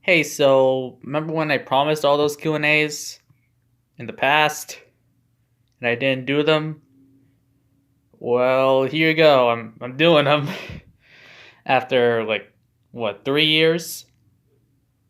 Hey, so remember when I promised all those Q&As in the past and I didn't do them? Well, here you go. I'm doing them after like what, 3 years?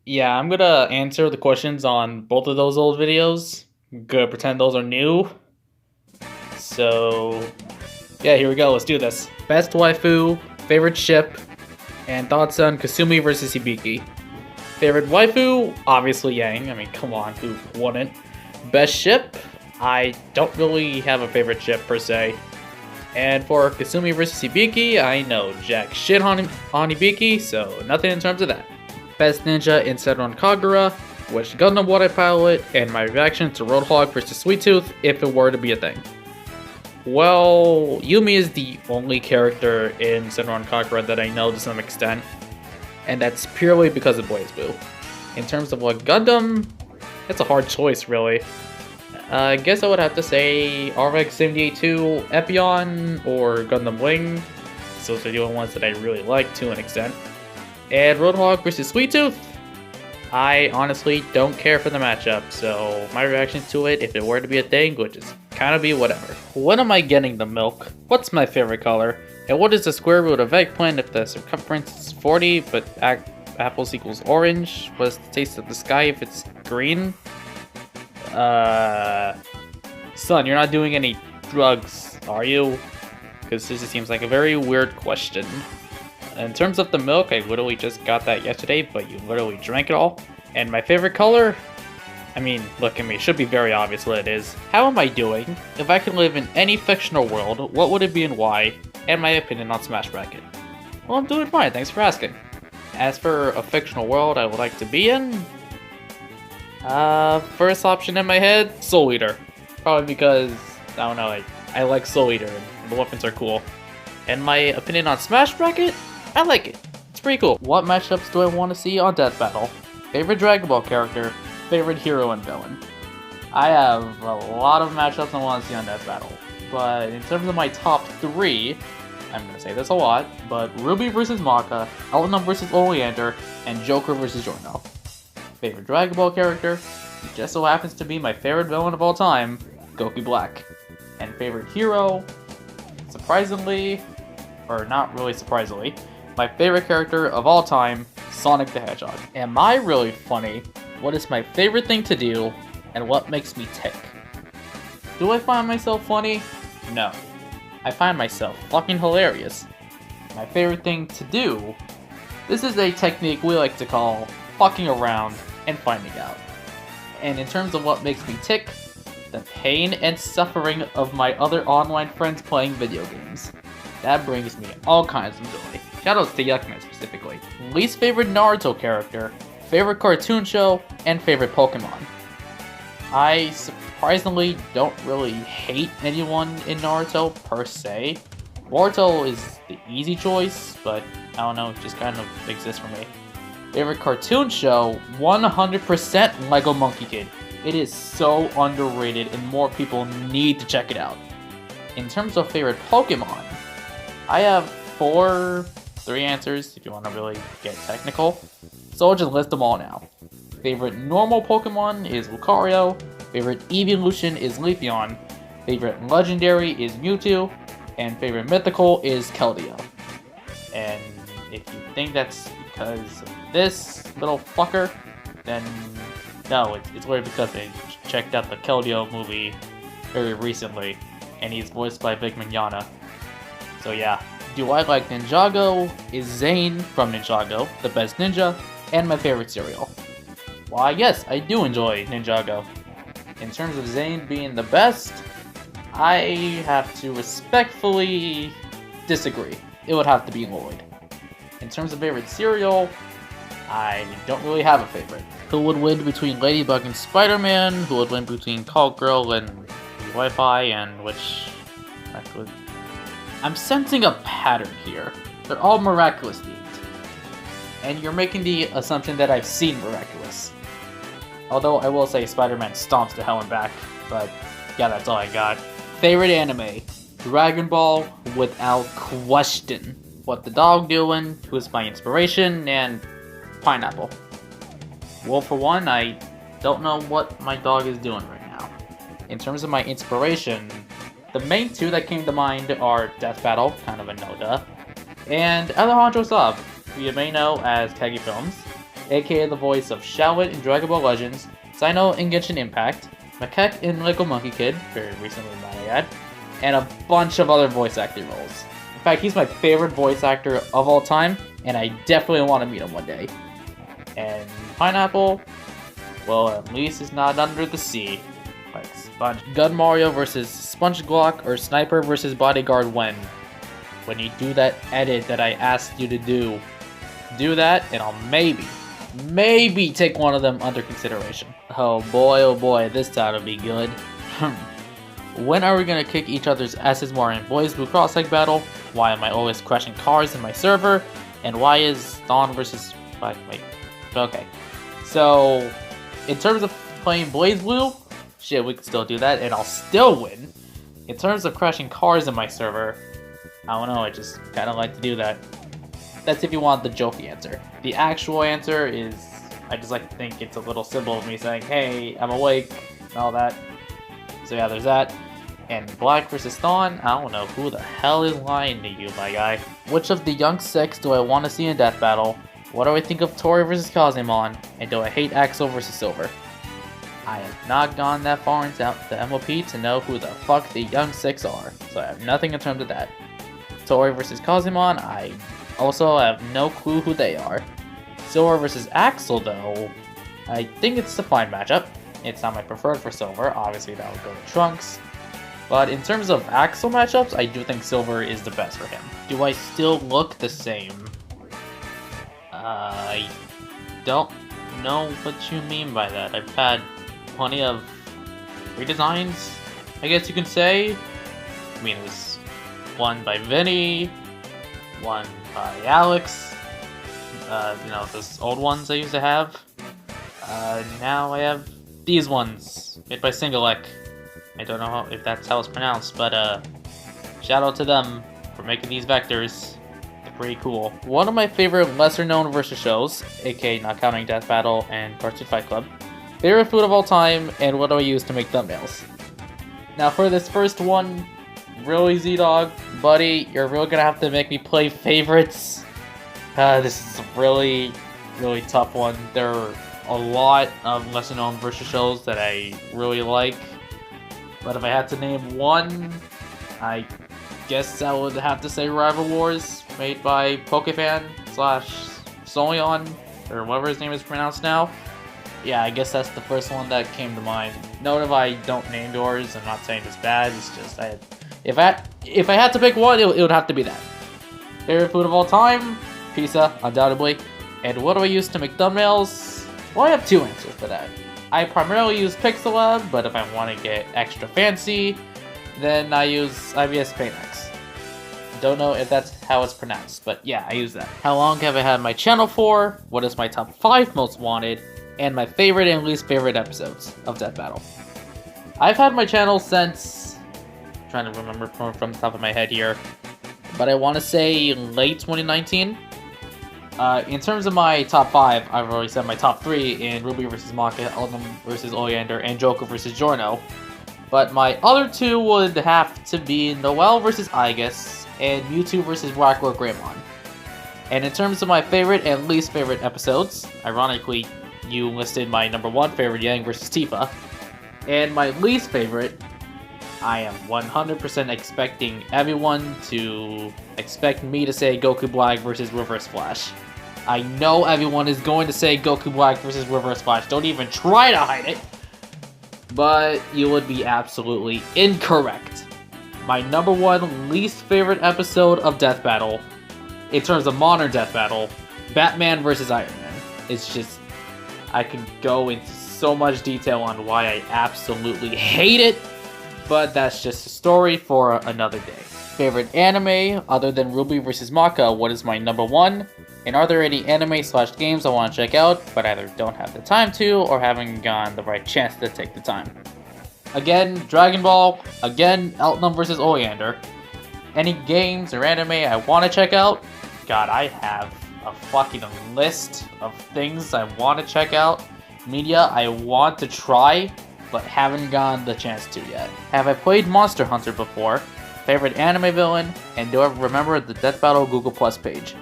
Yeah, I'm going to answer the questions on both of those old videos. Gonna pretend those are new. So, yeah, here we go. Let's do this. Best waifu, favorite ship, and thoughts on Kasumi versus Hibiki. Favorite waifu? Obviously Yang. I mean, come on, who wouldn't? Best ship? I don't really have a favorite ship per se. And for Kasumi vs Hibiki, I know jack shit on Hibiki, so nothing in terms of that. Best ninja in Senran Kagura, which Gundam would I pilot, and my reaction to Roadhog vs Sweet Tooth if it were to be a thing. Well, Yumi is the only character in Senran Kagura that I know to some extent, and that's purely because of BlazBlue. In terms of what Gundam, it's a hard choice, really. I guess I would have to say RX-78-2, Epion, or Gundam Wing. Those are the only ones that I really like to an extent. And Roadhog vs Sweet Tooth, I honestly don't care for the matchup, so my reaction to it, if it were to be a thing, would just kind of be whatever. When am I getting the milk? What's my favorite color? And what is the square root of eggplant if the circumference is 40, but apples equals orange? What's the taste of the sky if it's green? Son, you're not doing any drugs, are you? Because this seems like a very weird question. In terms of the milk, I literally just got that yesterday, but you literally drank it all. And my favorite color? I mean, look at me, it should be very obvious what it is. How am I doing? If I could live in any fictional world, what would it be and why? And my opinion on Smash Bracket. Well, I'm doing fine, thanks for asking. As for a fictional world I would like to be in, first option in my head, Soul Eater. Probably because, I don't know, I like Soul Eater and the weapons are cool. And my opinion on Smash Bracket, I like it. It's pretty cool. What matchups do I want to see on Death Battle? Favorite Dragon Ball character, favorite hero and villain. I have a lot of matchups I want to see on Death Battle, but in terms of my top 3, I'm going to say this a lot, but Ruby vs Maka, Elton vs Oleander, and Joker vs Giorno. Favorite Dragon Ball character, he just so happens to be my favorite villain of all time, Goku Black. And favorite hero, surprisingly, or not really surprisingly, my favorite character of all time, Sonic the Hedgehog. Am I really funny? What is my favorite thing to do? And what makes me tick? Do I find myself funny? No. I find myself fucking hilarious. My favorite thing to do? This is a technique we like to call fucking around and finding out. And in terms of what makes me tick, the pain and suffering of my other online friends playing video games. That brings me all kinds of joy. Shoutouts to Yuckman specifically. Least favorite Naruto character, favorite cartoon show, and favorite Pokemon. I surprisingly don't really hate anyone in Naruto per se. Boruto is the easy choice, but I don't know, it just kind of exists for me. Favorite cartoon show, 100% Lego Monkey Kid. It is so underrated and more people need to check it out. In terms of favorite Pokemon, I have 3 answers if you want to really get technical. So I'll just list them all now. Favorite normal Pokemon is Lucario. Favorite evolution is Leafeon. Favorite legendary is Mewtwo. And favorite mythical is Keldeo. And if you think that's because of this little fucker, then no, it's weird because I checked out the Keldeo movie very recently, and he's voiced by Vic Mignogna. So yeah. Do I like Ninjago? Is Zane from Ninjago the best ninja, and my favorite cereal? Why yes, I do enjoy Ninjago. In terms of Zane being the best, I have to respectfully disagree. It would have to be Lloyd. In terms of favorite cereal, I don't really have a favorite. Who would win between Ladybug and Spider-Man? Who would win between Call Girl and Wi-Fi? And which... I'm sensing a pattern here. They're all Miraculous themed. And you're making the assumption that I've seen Miraculous. Although I will say Spider-Man stomps to hell and back, but yeah, that's all I got. Favorite anime? Dragon Ball, without question. What the Dog Doing, Who's My Inspiration, and Pineapple. Well, for one, I don't know what my dog is doing right now. In terms of my inspiration, the main two that came to mind are Death Battle, kind of a no-duh, and Alejandro Saab, who you may know as Kagi Films, aka the voice of Shallot in Dragon Ball Legends, Cyno in Genshin Impact, Makek in Lego Monkey Kid, very recently might I add, and a bunch of other voice acting roles. In fact, he's my favorite voice actor of all time, and I definitely want to meet him one day. And Pineapple, well, at least it's not under the sea. Like Sponge Gun Mario versus Sponge Glock or Sniper versus Bodyguard when you do that edit that I asked you to do that and I'll maybe take one of them under consideration. Oh boy, this time will be good. When are we gonna kick each other's asses more in Boys Blue Cross Egg Battle? Why am I always crashing cars in my server? And why is Dawn versus... wait. Okay. So, in terms of playing Blaze Blue, shit, we can still do that, and I'll still win. In terms of crashing cars in my server, I don't know, I just kind of like to do that. That's if you want the jokey answer. The actual answer is, I just like to think it's a little symbol of me saying, hey, I'm awake, and all that. So yeah, there's that. And Black vs. Dawn, I don't know who the hell is lying to you, my guy. Which of the Young Six do I want to see in Death Battle? What do I think of Tori vs. Kazemon? And do I hate Axel vs. Silver? I have not gone that far into the MOP to know who the fuck the Young Six are, so I have nothing in terms of that. Tori vs. Kazemon, I also have no clue who they are. Silver vs. Axel, though, I think it's a fine matchup. It's not my preferred for Silver, obviously that would go to Trunks. But in terms of Axel matchups, I do think Silver is the best for him. Do I still look the same? I don't know what you mean by that. I've had plenty of redesigns, I guess you can say. I mean, there's one by Vinny, one by Alex, you know, those old ones I used to have. Now I have these ones, made by Singleek. I don't know if that's how it's pronounced, but shout out to them for making these vectors. They're pretty cool. One of my favorite lesser-known versus shows, aka not counting Death Battle and Cartoon Fight Club. Favorite food of all time, and what do I use to make thumbnails? Now for this first one, really Z-Dog, buddy, you're really gonna have to make me play favorites. This is a really tough one. There are a lot of lesser-known versus shows that I really like. But if I had to name one, I guess I would have to say Rival Wars, made by Pokefan / Solion, or whatever his name is pronounced now. Yeah, I guess that's the first one that came to mind. Note if I don't name yours, I'm not saying it's bad, it's just if I had to pick one, it would have to be that. Favorite food of all time? Pizza, undoubtedly. And what do I use to make thumbnails? Well, I have two answers for that. I primarily use Pixellab, but if I want to get extra fancy, then I use IVS PaintX. Don't know if that's how it's pronounced, but yeah, I use that. How long have I had my channel for? What is my top 5 most wanted? And my favorite and least favorite episodes of Death Battle. I've had my channel since... I'm trying to remember from the top of my head here, but I want to say late 2019. In terms of my top 5, I've already said my top 3 in Ruby vs. Maka, Elton vs. Oleander, and Joker vs. Giorno. But my other two would have to be Noelle vs. Aigis, and Mewtwo vs. Blackrock Greymon. And in terms of my favorite and least favorite episodes, ironically, you listed my number 1 favorite, Yang vs. Tifa. And my least favorite, I am 100% expecting everyone to expect me to say Goku Black vs. Reverse Flash. I know everyone is going to say Goku Black vs. Reverse Flash. Don't even try to hide it. But you would be absolutely incorrect. My number 1 least favorite episode of Death Battle, in terms of modern Death Battle, Batman vs. Iron Man. It's just, I can go into so much detail on why I absolutely hate it, but that's just a story for another day. Favorite anime, other than Ruby vs. Maka, what is my number 1? And are there any anime/games I want to check out, but either don't have the time to, or haven't gotten the right chance to take the time? Again, Dragon Ball. Again, Elton vs. Oleander. Any games or anime I want to check out? God, I have a fucking list of things I want to check out. media I want to try, but haven't gotten the chance to yet. Have I played Monster Hunter before? Favorite anime villain? And do I remember the Death Battle Google Plus page?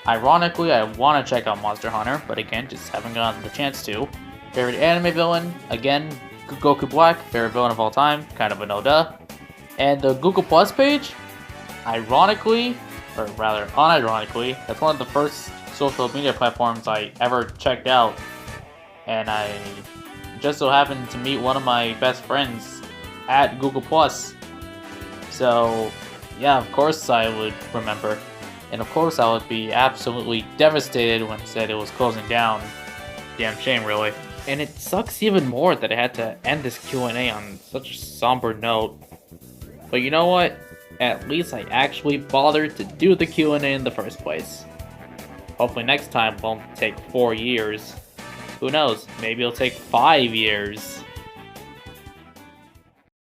Ironically, I want to check out Monster Hunter, but again, just haven't gotten the chance to. Favorite anime villain? Again, Goku Black, favorite villain of all time, kind of a no-duh. And the Google Plus page? Ironically, or rather unironically, that's one of the first social media platforms I ever checked out. And I just so happened to meet one of my best friends at Google Plus. So, yeah, of course I would remember. And of course I would be absolutely devastated when it said it was closing down. Damn shame, really. And it sucks even more that I had to end this Q&A on such a somber note. But you know what? At least I actually bothered to do the Q&A in the first place. Hopefully next time won't take 4 years. Who knows, maybe it'll take 5 years.